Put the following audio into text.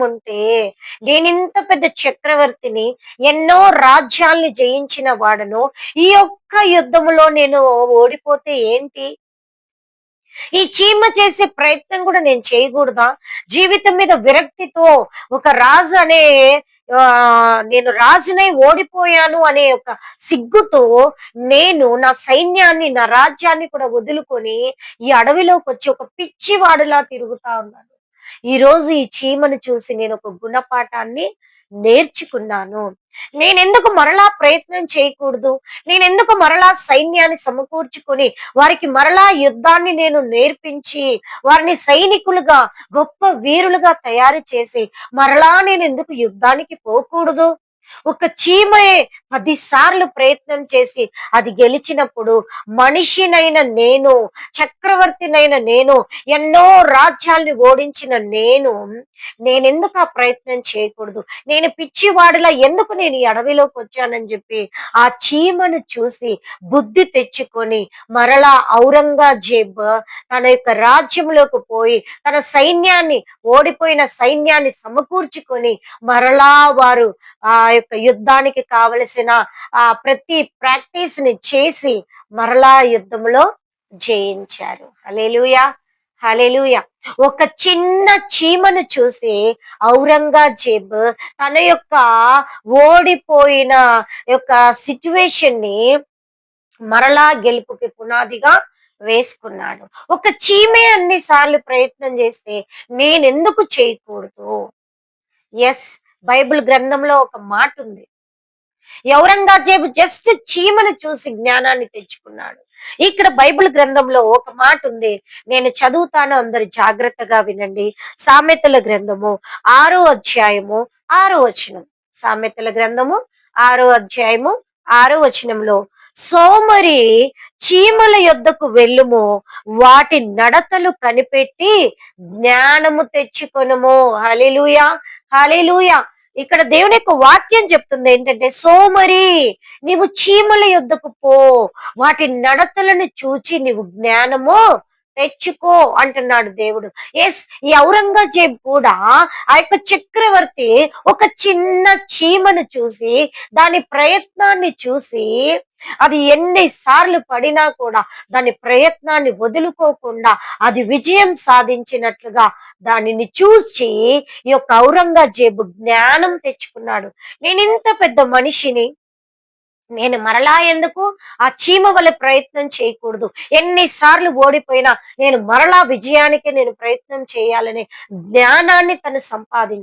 ఉంటే నేనింత పెద్ద చక్రవర్తిని, ఎన్నో రాజ్యాల్ని జయించిన వాడను. ఈ ఒక్క యుద్ధములో నేను ఓడిపోతే ఏంటి? ఈ చీమ చేసే ప్రయత్నం కూడా నేను చేయకూడదా? జీవితం మీద విరక్తితో ఒక రాజు అనే నేను రాజునై ఓడిపోయాను అనే ఒక సిగ్గుతో నేను నా సైన్యాన్ని, నా రాజ్యాన్ని కూడా వదులుకొని ఈ అడవిలోకొచ్చి ఒక పిచ్చివాడిలా తిరుగుతా ఉన్నాను. ఈరోజు ఈ చీమను చూసి నేనొక గుణపాఠాన్ని నేర్చుకున్నాను. నేనెందుకు మరలా ప్రయత్నం చేయకూడదు? నేనెందుకు మరలా సైన్యాన్ని సమకూర్చుకొని, వారికి మరలా యుద్ధాన్ని నేను నేర్పించి, వారిని సైనికులుగా, గొప్ప వీరులుగా తయారు చేసి, మరలా నేనెందుకు యుద్ధానికి పోకూడదు? ఒక చీమే 10 సార్లు ప్రయత్నం చేసి అది గెలిచినప్పుడు, మనిషినైన నేను, చక్రవర్తినైన నేను, ఎన్నో రాజ్యాల్ని ఓడించిన నేనెందుకు ఆ ప్రయత్నం చేయకూడదు? నేను పిచ్చివాడిలా ఎందుకు నేను ఈ అడవిలోకొచ్చానని చెప్పి, ఆ చీమను చూసి బుద్ధి తెచ్చుకొని, మరలా ఔరంగజేబ్ తన యొక్క రాజ్యంలోకి పోయి, తన సైన్యాన్ని, ఓడిపోయిన సైన్యాన్ని సమకూర్చుకొని, మరలా వారు ఆ యొక్క యుద్ధానికి కావలసిన ప్రతి ప్రాక్టీస్ ని చేసి మరలా యుద్ధంలో జయించారు. హల్లెలూయా! హల్లెలూయా! ఒక చిన్న చీమను చూసి ఔరంగజేబ్ తన యొక్క ఓడిపోయిన యొక్క సిట్యుయేషన్ ని మరలా గెలుపుకి పునాదిగా వేసుకున్నాడు. ఒక చీమే అన్ని సార్లు ప్రయత్నం చేస్తే నేనెందుకు చేయకూడదు? యెస్, బైబిల్ గ్రంథంలో ఒక మాట ఉంది. ఔరంగజేబు జస్ట్ చీమను చూసి జ్ఞానాన్ని తెచ్చుకున్నాడు. ఇక్కడ బైబిల్ గ్రంథంలో ఒక మాట ఉంది. నేను చదువుతాను, అందరు జాగ్రత్తగా వినండి. సామెతల గ్రంథము 6వ అధ్యాయము 6వ వచనం. సామెతల గ్రంథము 6వ అధ్యాయము 6వ వచనంలో, సోమరి చీమల యొద్దకు వెళ్ళుము, వాటి నడతలు కనిపెట్టి జ్ఞానము తెచ్చుకొనుము. హల్లెలూయా! హల్లెలూయా! ఇక్కడ దేవుని యొక్క వాక్యం చెప్తుంది ఏంటంటే, సోమరి నీవు చీమల యొద్దకు పో, వాటి నడతలను చూచి నీవు జ్ఞానము తెచ్చుకో అంటున్నాడు దేవుడు. ఎస్, ఈ ఔరంగజేబ్ కూడా ఆ యొక్క చక్రవర్తి ఒక చిన్న చీమను చూసి, దాని ప్రయత్నాన్ని చూసి, అది ఎన్ని సార్లు పడినా కూడా దాని ప్రయత్నాన్ని వదులుకోకుండా అది విజయం సాధించినట్లుగా దానిని చూసి ఈ యొక్క ఔరంగజేబు జ్ఞానం తెచ్చుకున్నాడు. నేనింత పెద్ద మనిషిని, నేను మరలా ఎందుకు ఆ చీమ వలె ప్రయత్నం చేయకూడదు? ఎన్నిసార్లు ఓడిపోయినా నేను మరలా విజయానికి నేను ప్రయత్నం చేయాలనే జ్ఞానాన్ని తను సంపాదించాడు.